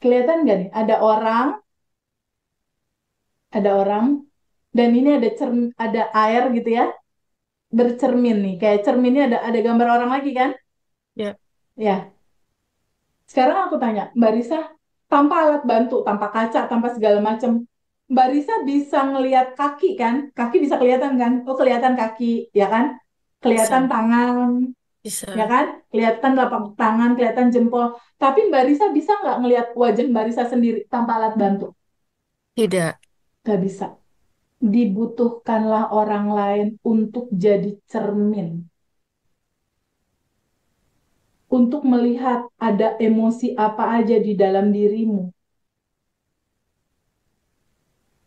Kelihatan nggak nih? Ada orang, dan ini ada air gitu ya, bercermin nih. Kayak cerminnya ada gambar orang lagi kan? Ya, Ya. Sekarang aku tanya, Mbak Risa, tanpa alat bantu, tanpa kaca, tanpa segala macam, Mbak Risa bisa ngelihat kaki kan? Kaki bisa kelihatan kan? Oh, kelihatan kaki, ya kan? Kelihatan bisa, tangan, ya bisa. kan? Kelihatan telapak tangan, kelihatan jempol. Tapi Mbak Risa bisa nggak ngelihat wajah Mbak Risa sendiri tanpa alat bantu? Tidak, Nggak bisa. Dibutuhkanlah orang lain untuk jadi cermin, untuk melihat ada emosi apa aja di dalam dirimu.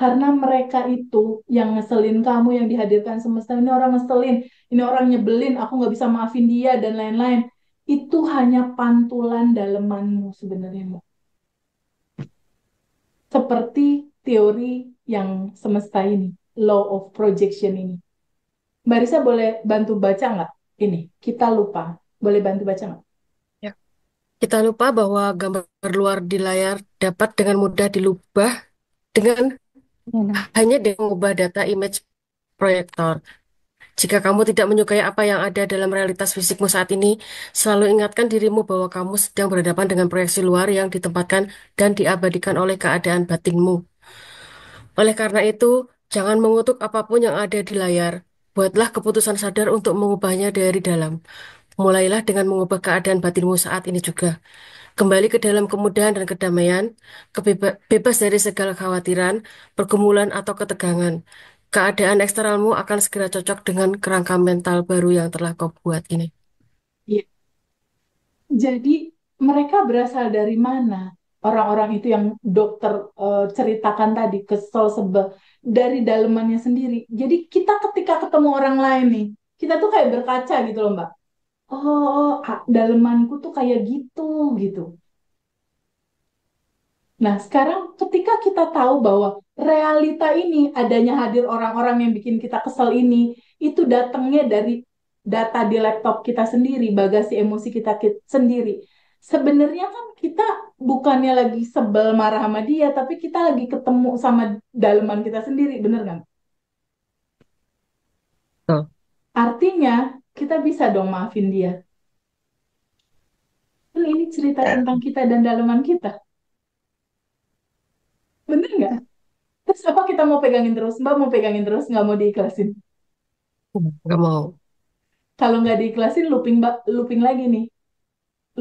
Karena mereka itu yang ngeselin kamu, yang dihadirkan semesta, ini orang ngeselin, ini orang nyebelin, aku nggak bisa maafin dia, dan lain-lain. Itu hanya pantulan dalemanmu sebenarnya, Mbak. Seperti teori yang semesta ini, law of projection ini. Mbak Risa boleh bantu baca nggak? Ini, kita lupa. Boleh bantu baca nggak? ya. Kita lupa bahwa gambar luar di layar dapat dengan mudah dilubah dengan hanya dengan mengubah data image proyektor. Jika kamu tidak menyukai apa yang ada dalam realitas fisikmu saat ini, selalu ingatkan dirimu bahwa kamu sedang berhadapan dengan proyeksi luar yang ditempatkan dan diabadikan oleh keadaan batinmu. Oleh karena itu, jangan mengutuk apapun yang ada di layar. Buatlah keputusan sadar untuk mengubahnya dari dalam. Mulailah dengan mengubah keadaan batinmu saat ini juga. Kembali ke dalam kemudahan dan kedamaian, bebas dari segala kekhawatiran, pergumulan atau ketegangan. Keadaan eksternalmu akan segera cocok dengan kerangka mental baru yang telah kau buat ini. Iya. Jadi mereka berasal dari mana? Orang-orang itu yang dokter ceritakan tadi, kesel, sebel, dari dalemannya sendiri. Jadi kita ketika ketemu orang lain nih, kita tuh kayak berkaca gitu loh, Mbak. Oh, dalemanku tuh kayak gitu, gitu. Nah, sekarang ketika kita tahu bahwa realita ini, adanya hadir orang-orang yang bikin kita kesel ini, itu datangnya dari data di laptop kita sendiri, bagasi emosi kita sendiri. Sebenarnya kan kita bukannya lagi sebel marah sama dia, tapi kita lagi ketemu sama daleman kita sendiri, bener nggak? Tuh. Artinya, kita bisa dong maafin dia. Kan ini cerita Ya. tentang kita dan daleman kita, bener nggak? Terus apa kita mau pegangin terus? Mbak mau pegangin terus, nggak mau diikhlasin. Gak mau. Kalau nggak diikhlasin, looping lagi nih.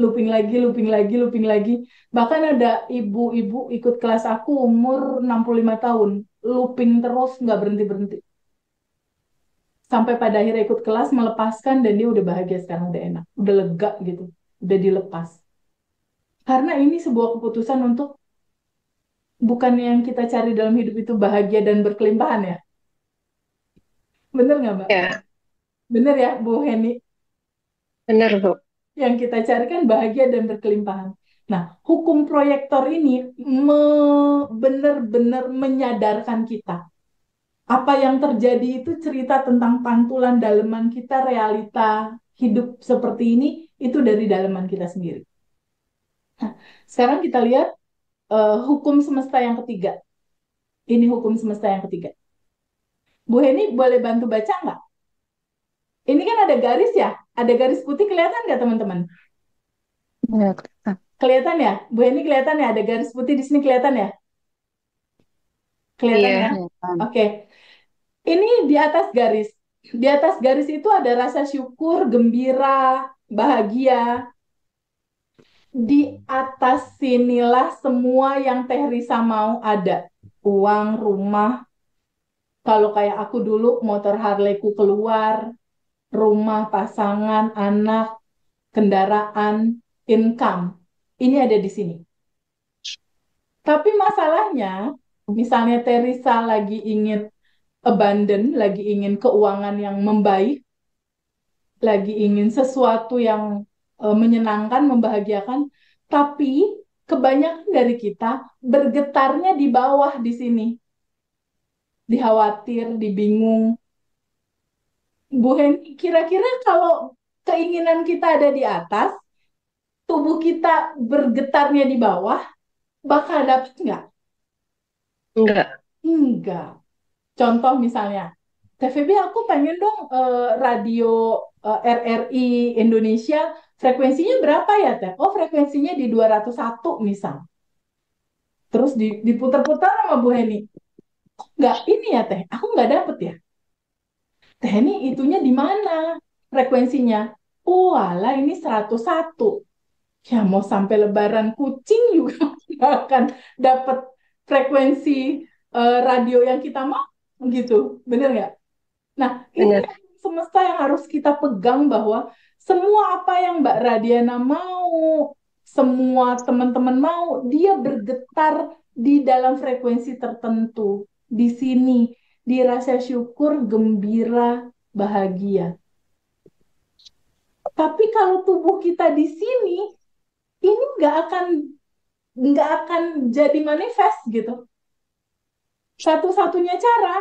Looping lagi, looping lagi, looping lagi. Bahkan ada ibu-ibu ikut kelas aku umur 65 tahun. Looping terus, nggak berhenti-berhenti. Sampai pada akhirnya ikut kelas, melepaskan, dan dia udah bahagia sekarang, udah enak. Udah lega gitu. Udah dilepas. Karena ini sebuah keputusan untuk bukan yang kita cari dalam hidup itu bahagia dan berkelimpahan ya. Bener nggak, Mbak? Ya, Bener ya, Bu Heni? benar, Bu. Yang kita cari kan bahagia dan berkelimpahan. Nah, hukum proyektor ini benar-benar menyadarkan kita. Apa yang terjadi itu cerita tentang pantulan daleman kita, realita hidup seperti ini, itu dari daleman kita sendiri. Nah, sekarang kita lihat hukum semesta yang ketiga. Ini hukum semesta yang ketiga. Bu Heni boleh bantu baca nggak? Ini kan ada garis ya? Ada garis putih kelihatan nggak teman-teman? Ya, Kelihatan ya? Bu Heni kelihatan ya? Ada garis putih di sini kelihatan ya? Kelihatan ya? iya, Oke. Ini di atas garis. Di atas garis itu ada rasa syukur, gembira, bahagia. Di atas sinilah semua yang Teh Risa mau ada. Uang, rumah. Kalau kayak aku dulu, motor Harley-ku keluar, rumah, pasangan, anak, kendaraan, income. Ini ada di sini. Tapi masalahnya, misalnya Teresa lagi ingin abundant, lagi ingin keuangan yang membaik, lagi ingin sesuatu yang menyenangkan, membahagiakan, tapi kebanyakan dari kita bergetarnya di bawah di sini, di khawatir, di bingung. Bu Heni, kira-kira kalau keinginan kita ada di atas, tubuh kita bergetarnya di bawah, bakal dapet nggak? Enggak. Enggak. Contoh misalnya, TVB aku pengen dong radio RRI Indonesia frekuensinya berapa ya Teh? Oh frekuensinya di 201 misal. Terus diputar-putar sama Bu Heni. Nggak ini ya Teh, aku nggak dapet ya. Teh ini itunya di mana frekuensinya? Oh alah ini 101. Ya mau sampai lebaran kucing juga nggak akan dapet frekuensi radio yang kita mau gitu. Bener nggak? Nah, ini Benar. semesta yang harus kita pegang bahwa semua apa yang Mbak Radiana mau, semua teman-teman mau, dia bergetar di dalam frekuensi tertentu. Di sini, di rasa syukur, gembira, bahagia. Tapi kalau tubuh kita di sini, ini nggak akan jadi manifest gitu. Satu-satunya cara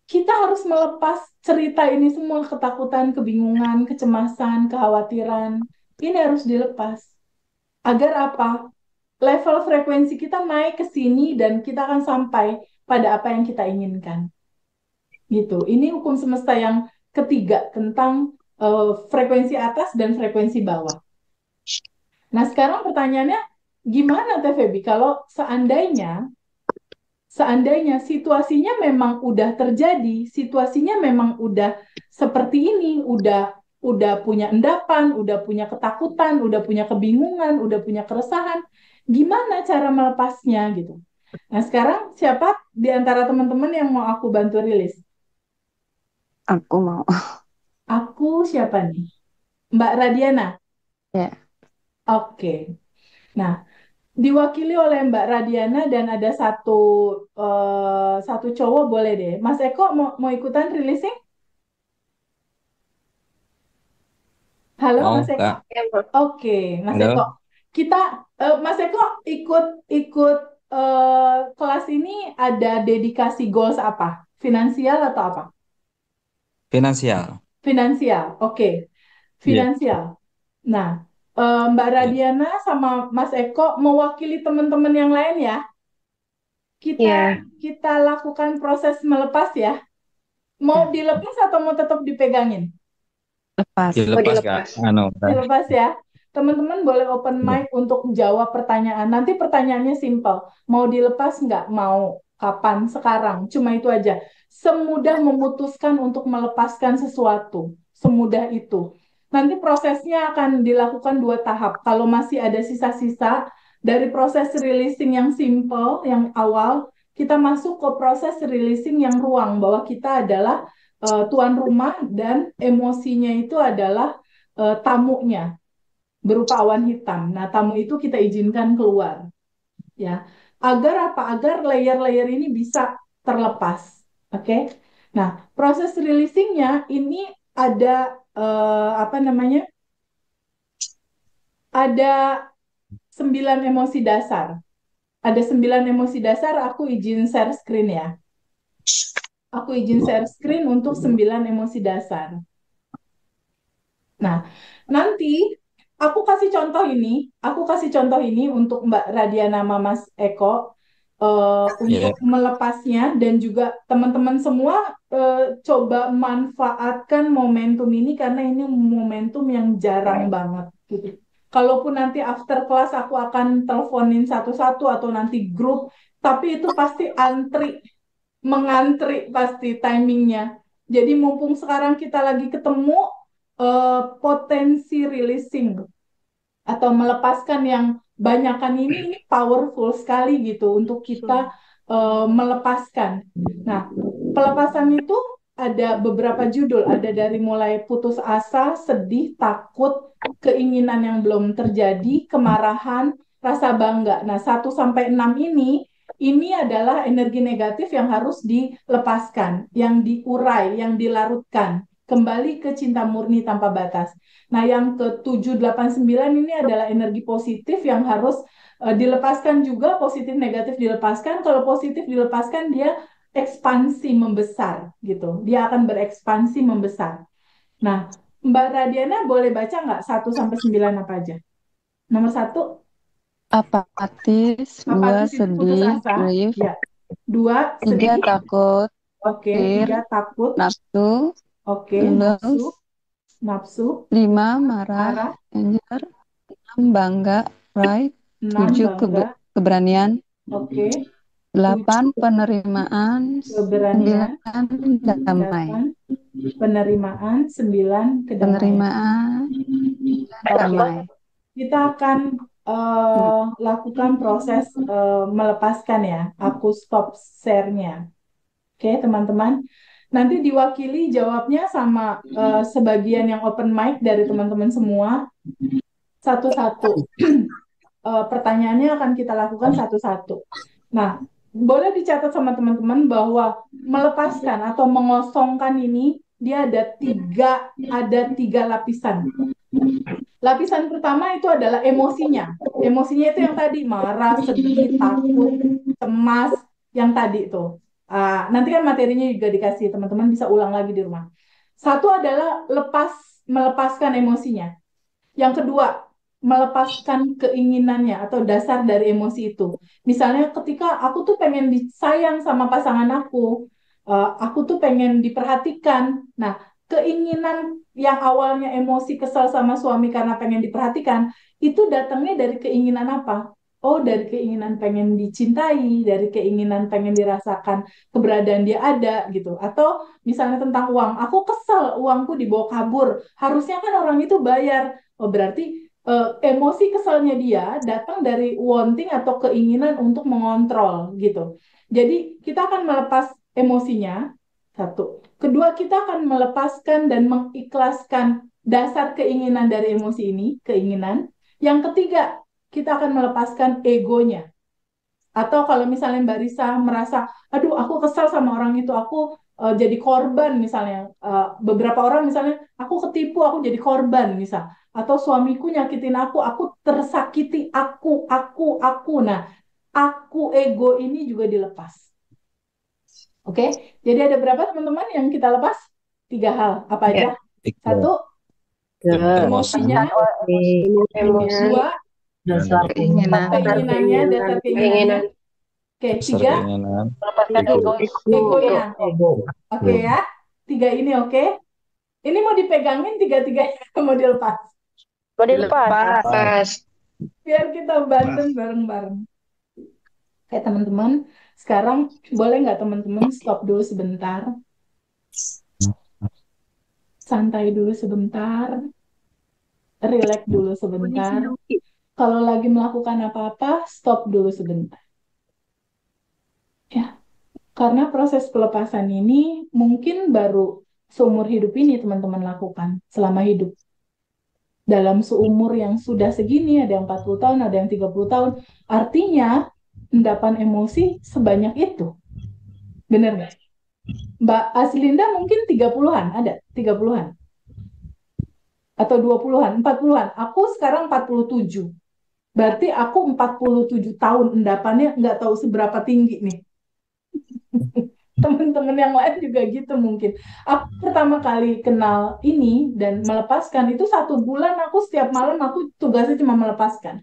kita harus melepas cerita ini semua, ketakutan, kebingungan, kecemasan, kekhawatiran. Ini harus dilepas. Agar apa? Level frekuensi kita naik ke sini dan kita akan sampai pada apa yang kita inginkan. Gitu. Ini hukum semesta yang ketiga tentang frekuensi atas dan frekuensi bawah. Nah, sekarang pertanyaannya, gimana Teh Febi kalau seandainya situasinya memang udah terjadi, situasinya memang udah seperti ini, udah punya endapan, udah punya ketakutan, udah punya kebingungan, udah punya keresahan, gimana cara melepasnya gitu. Nah, sekarang siapa di antara teman-teman yang mau aku bantu rilis? Aku mau. Aku siapa nih? Mbak Radiana. Ya, Oke. Nah, diwakili oleh Mbak Radiana dan ada satu cowok boleh deh. Mas Eko mau ikutan releasing? Halo Mau, Mas Eko. Kak? Ya, Bu. Oke, Mas Eko. Halo? Kita Mas Eko ikut ikut kelas ini ada dedikasi goals apa? Finansial atau apa? Finansial. Finansial. Oke, Iya. finansial. Nah, Mbak Iya. Radiana sama Mas Eko mewakili teman-teman yang lain ya. Kita Iya. kita lakukan proses melepas ya. Mau ya, dilepas atau mau tetap dipegangin? lepas. Mau Dilepas, Kak. dilepas. Anu, Kak. Dilepas ya. Teman-teman boleh open Iya. mic untuk jawab pertanyaan. Nanti pertanyaannya simple. Mau dilepas nggak? Mau. Kapan? Sekarang. Cuma itu aja. Semudah memutuskan untuk melepaskan sesuatu. Semudah itu. Nanti prosesnya akan dilakukan 2 tahap. Kalau masih ada sisa-sisa dari proses releasing yang simple, yang awal, kita masuk ke proses releasing yang ruang. Bahwa kita adalah tuan rumah dan emosinya itu adalah tamunya berupa awan hitam. Nah, tamu itu kita izinkan keluar, ya. Agar apa? Agar layer-layer ini bisa terlepas. Oke. Nah, proses releasingnya ini ada apa namanya? Ada 9 emosi dasar. Ada 9 emosi dasar. Aku izin share screen ya. Aku izin share screen untuk 9 emosi dasar. Nah, nanti aku kasih contoh ini untuk Mbak Radiana sama Mas Eko Iya. untuk melepasnya dan juga teman-teman semua coba manfaatkan momentum ini karena ini momentum yang jarang banget gitu. Kalaupun nanti after class aku akan teleponin satu-satu atau nanti grup, tapi itu pasti mengantri pasti timingnya. Jadi mumpung sekarang kita lagi ketemu potensi releasing atau melepaskan yang banyakan ini powerful sekali gitu untuk kita melepaskan. Nah, pelepasan itu ada beberapa judul, ada dari mulai putus asa, sedih, takut, keinginan yang belum terjadi, kemarahan, rasa bangga. Nah, 1 sampai 6 ini adalah energi negatif yang harus dilepaskan, yang diurai, yang dilarutkan, kembali ke cinta murni tanpa batas. Nah, yang ke 7, 8, 9 ini adalah energi positif yang harus dilepaskan juga, positif negatif dilepaskan. Kalau positif dilepaskan, dia ekspansi membesar gitu. Dia akan berekspansi membesar. Nah, Mbak Radiana boleh baca nggak 1 sampai 9 apa aja? Nomor 1, Apatis, 2 Apatis itu putus sedih, asa. grief, Ya. 2 3 sedih. takut, Oke. fear, 3 takut. nafsu, Oke. lust, Nafsu. 5 marah, Marah. anger, 6 bangga, pride, 6 7 bangga. keberanian, Oke. 8 7 penerimaan, 9 keberanian. damai. 8 penerimaan. 9 kedamaian. Penerimaan, Oke. damai. Kita akan lakukan proses melepaskan ya. Aku stop share-nya. Oke, teman-teman. Nanti diwakili jawabnya sama sebagian yang open mic dari teman-teman semua. Satu-satu. Pertanyaannya akan kita lakukan satu-satu. Nah, boleh dicatat sama teman-teman bahwa melepaskan atau mengosongkan ini dia ada tiga lapisan. Lapisan pertama itu adalah emosinya. Emosinya itu yang tadi marah, sedih, takut, cemas, yang tadi itu. Nanti kan materinya juga dikasih, teman-teman bisa ulang lagi di rumah. Satu adalah melepaskan emosinya. Yang kedua, melepaskan keinginannya atau dasar dari emosi itu. Misalnya ketika aku tuh pengen disayang sama pasangan aku tuh pengen diperhatikan. Nah, keinginan yang awalnya emosi kesal sama suami karena pengen diperhatikan, itu datangnya dari keinginan apa? Oh, dari keinginan pengen dicintai, dari keinginan pengen dirasakan keberadaan dia ada gitu. Atau misalnya tentang uang, aku kesel uangku dibawa kabur. Harusnya kan orang itu bayar. Oh, berarti emosi kesalnya dia datang dari wanting atau keinginan untuk mengontrol gitu. Jadi kita akan melepas emosinya, satu. Kedua, kita akan melepaskan dan mengikhlaskan dasar keinginan dari emosi ini, keinginan. Yang ketiga, kita akan melepaskan egonya. Atau kalau misalnya Mbak Risa merasa, aduh aku kesal sama orang itu, aku jadi korban misalnya. Beberapa orang misalnya, aku ketipu, aku jadi korban misal. Atau suamiku nyakitin aku tersakiti, aku. Nah, aku ego ini juga dilepas. Oke, jadi ada berapa teman-teman yang kita lepas? 3 hal. Apa aja? Tiga. Satu, emosinya. Emosi, Dua, dasar Keinginan. keinginannya, dasar keinginannya. Oke, Dasar 3, keinginan. melepaskan Ego. egonya. ego. Oke ya, 3 ini oke. Ini mau dipegangin tiga-tiganya, mau dilepas. Mau dilepas. Biar kita bantu bareng-bareng. Oke teman-teman, sekarang boleh nggak teman-teman stop dulu sebentar. Santai dulu sebentar. Relax dulu sebentar. Kalau lagi melakukan apa-apa, stop dulu sebentar. Ya, karena proses pelepasan ini mungkin baru seumur hidup ini teman-teman lakukan selama hidup. Dalam seumur yang sudah segini, ada yang 40 tahun, ada yang 30 tahun. Artinya, endapan emosi sebanyak itu. Bener nggak? Mbak Aslinda mungkin 30-an, ada 30-an. Atau 20-an, 40-an. Aku sekarang 47. Berarti aku 47 tahun endapannya nggak tahu seberapa tinggi nih. Teman-teman yang lain juga gitu mungkin. Aku pertama kali kenal ini dan melepaskan itu 1 bulan aku setiap malam aku tugasnya cuma melepaskan.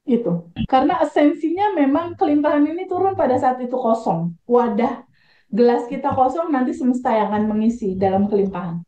Itu. Karena esensinya memang kelimpahan ini turun pada saat itu kosong. Wadah gelas kita kosong, nanti semesta yang akan mengisi dalam kelimpahan.